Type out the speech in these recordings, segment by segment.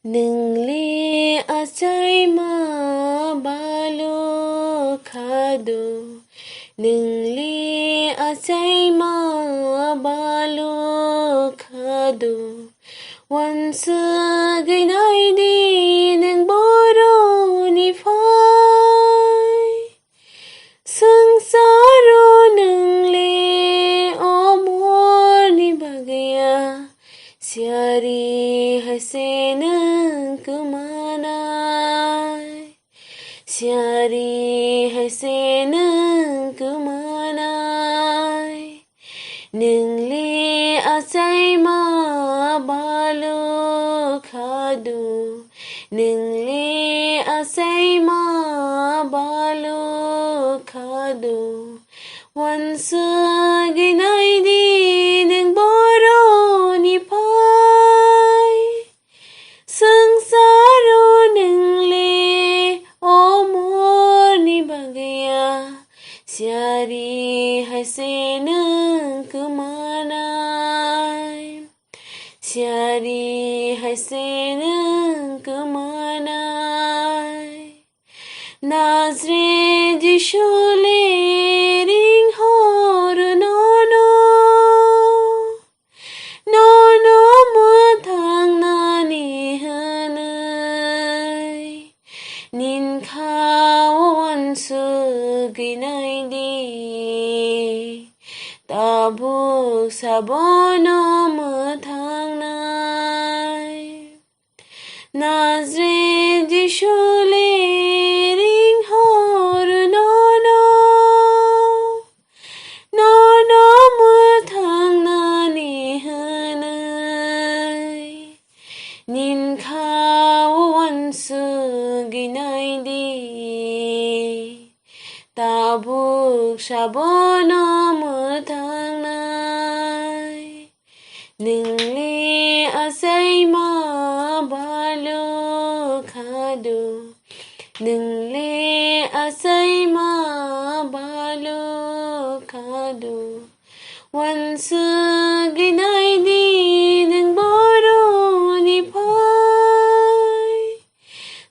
Nungli asay mabalo khado Nungli asay mabalo khado Once again I di nang boro ni fai Sangsaro nungli omor ni bagaya Siari hasenang kumanay Siari hasenang kumanay Nungli asay mabalo khado Nungli asay mabalo khado Once again I di nang boro ni pai Sangsaro nungli omor ni bagaya Siari hasenang kumanay Siari hasenang kumanay Nazre jishule ring hor nono Nono matang nani hanay Nin kawan suginay di Tabuk sabono matang nay Nazre jishule ring hor nono Nono matang nani hanay Nin kawan suginay di Tabuk sabono matang nay Nungli asay mabalo khado Nungli asay mabalo khado Once again I di nang boro ni pai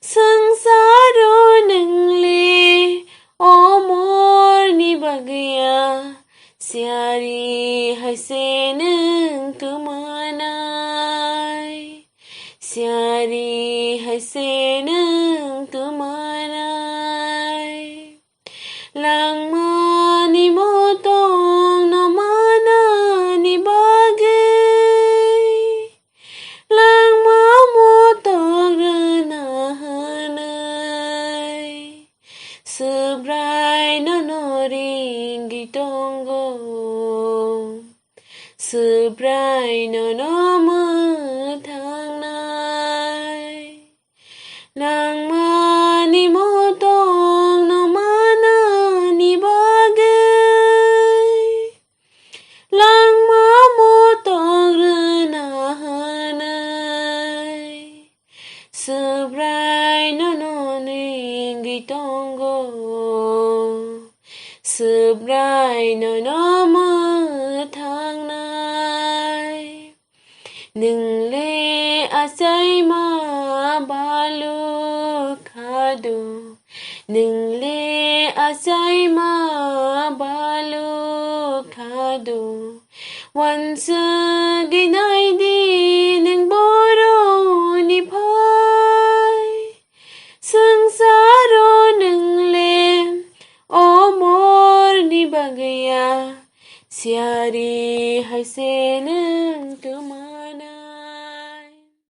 Sangsaro nungli omor ni bagaya Siari hasenang kumanay Siari hasenang kumanay Langma ni motong no mana ni bagay Langma motong renahanay Sebray nonoring gitonggo Sebray nono matang nay Langma ni motong no mana ni bagay Langma motong renahanay Sebray nonoring gitonggo Sebray nono matang nay Nungli asay mabalo khado Nungli asay mabalo khado Once again I di nang boro ni pai Sangsaro nungli omor ni bagaya Siari hasenang kumanay